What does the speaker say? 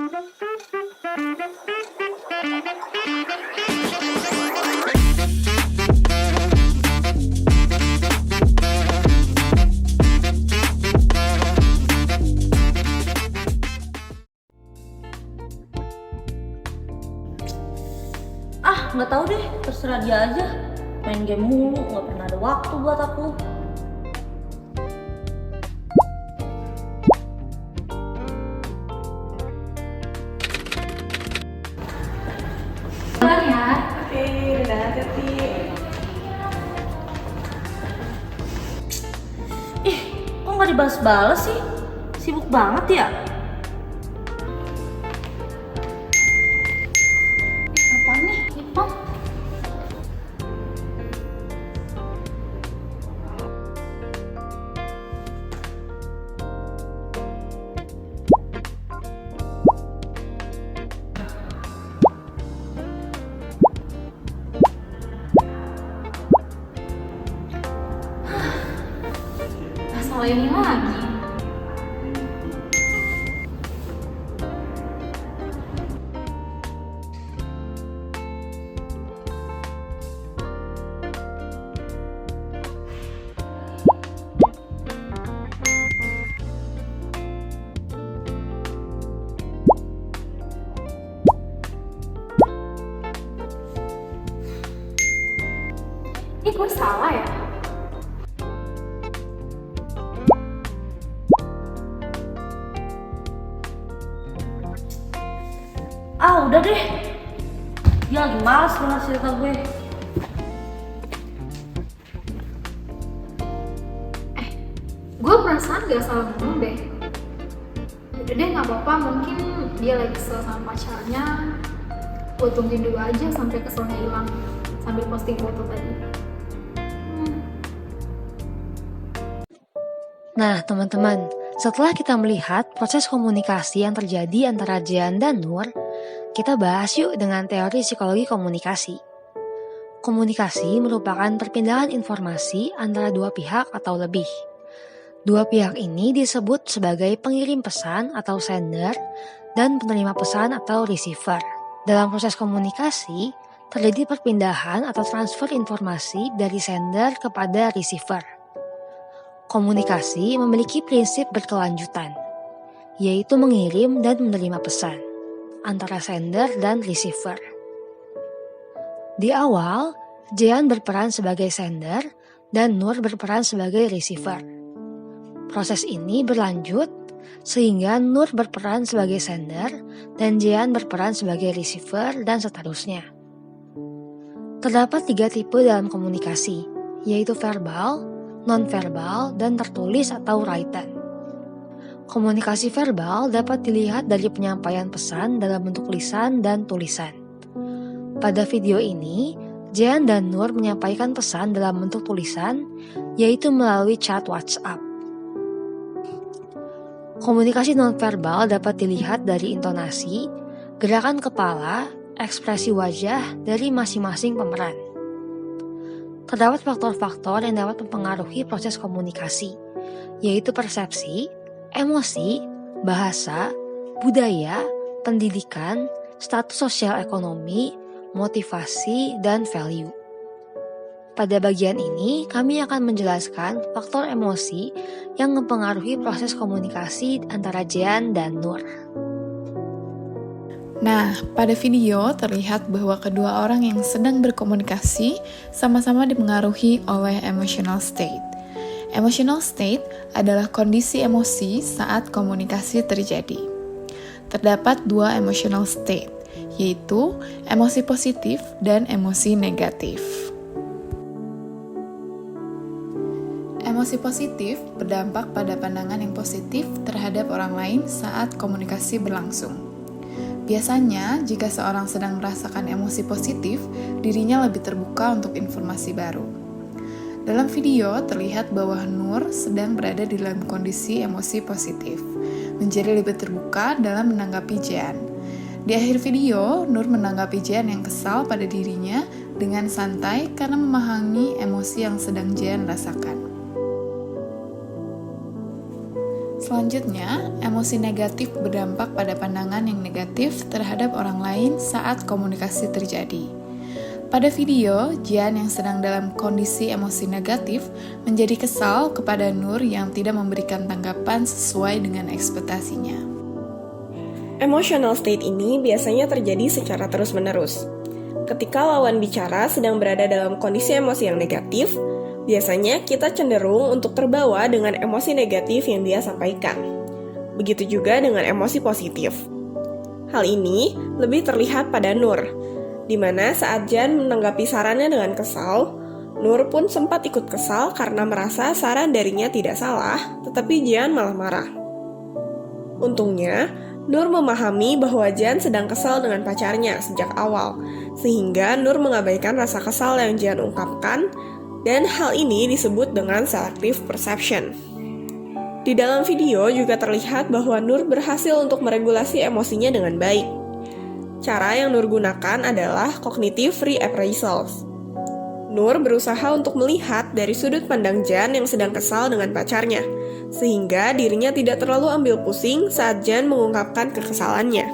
Nggak tahu deh, terserah dia aja. Main game mulu, nggak pernah ada waktu buat aku. Pulang ya. Oke, udah hati-hati. Kok nggak dibalas-balas sih? Sibuk banget ya? Apaan nih? Ipam? Masalah ini lagi. Ini gue salah ya? Udah deh. Dia lagi males banget cerita gue. Gue perasaan gak salah ngomong deh. Udah deh, gak apa-apa, mungkin dia lagi kesel sama pacarnya. Gue tungguin dulu aja sampai keselnya hilang, sambil posting foto tadi. Nah, teman-teman, setelah kita melihat proses komunikasi yang terjadi antara Jean dan Nur, kita bahas yuk dengan teori psikologi komunikasi. Komunikasi merupakan perpindahan informasi antara dua pihak atau lebih. Dua pihak ini disebut sebagai pengirim pesan atau sender dan penerima pesan atau receiver. Dalam proses komunikasi, terjadi perpindahan atau transfer informasi dari sender kepada receiver. Komunikasi memiliki prinsip berkelanjutan, yaitu mengirim dan menerima pesan antara sender dan receiver. Di awal, Jean berperan sebagai sender dan Nur berperan sebagai receiver. Proses ini berlanjut sehingga Nur berperan sebagai sender dan Jean berperan sebagai receiver dan seterusnya. Terdapat 3 tipe dalam komunikasi, yaitu verbal, non-verbal, dan tertulis atau written. Komunikasi verbal dapat dilihat dari penyampaian pesan dalam bentuk lisan dan tulisan. Pada video ini, Jean dan Nur menyampaikan pesan dalam bentuk tulisan, yaitu melalui chat WhatsApp. Komunikasi non-verbal dapat dilihat dari intonasi, gerakan kepala, ekspresi wajah dari masing-masing pemeran. Terdapat faktor-faktor yang dapat mempengaruhi proses komunikasi, yaitu persepsi, emosi, bahasa, budaya, pendidikan, status sosial ekonomi, motivasi, dan value. Pada bagian ini, kami akan menjelaskan faktor emosi yang mempengaruhi proses komunikasi antara Jean dan Nur. Nah, pada video terlihat bahwa kedua orang yang sedang berkomunikasi sama-sama dipengaruhi oleh emotional state. Emotional state adalah kondisi emosi saat komunikasi terjadi. Terdapat 2 emotional state, yaitu emosi positif dan emosi negatif. Emosi positif berdampak pada pandangan yang positif terhadap orang lain saat komunikasi berlangsung. Biasanya, jika seorang sedang merasakan emosi positif, dirinya lebih terbuka untuk informasi baru. Dalam video, terlihat bahwa Nur sedang berada di dalam kondisi emosi positif, menjadi lebih terbuka dalam menanggapi Jean. Di akhir video, Nur menanggapi Jean yang kesal pada dirinya dengan santai karena memahami emosi yang sedang Jean rasakan. Selanjutnya, emosi negatif berdampak pada pandangan yang negatif terhadap orang lain saat komunikasi terjadi. Pada video, Jian yang sedang dalam kondisi emosi negatif menjadi kesal kepada Nur yang tidak memberikan tanggapan sesuai dengan ekspektasinya. Emotional state ini biasanya terjadi secara terus-menerus. Ketika lawan bicara sedang berada dalam kondisi emosi yang negatif, biasanya kita cenderung untuk terbawa dengan emosi negatif yang dia sampaikan. Begitu juga dengan emosi positif. Hal ini lebih terlihat pada Nur, di mana saat Jian menanggapi sarannya dengan kesal, Nur pun sempat ikut kesal karena merasa saran darinya tidak salah, tetapi Jian malah marah. Untungnya, Nur memahami bahwa Jian sedang kesal dengan pacarnya sejak awal, sehingga Nur mengabaikan rasa kesal yang Jian ungkapkan, dan hal ini disebut dengan selective perception. Di dalam video juga terlihat bahwa Nur berhasil untuk meregulasi emosinya dengan baik. Cara yang Nur gunakan adalah cognitive reappraisals. Nur berusaha untuk melihat dari sudut pandang Jian yang sedang kesal dengan pacarnya, sehingga dirinya tidak terlalu ambil pusing saat Jian mengungkapkan kekesalannya.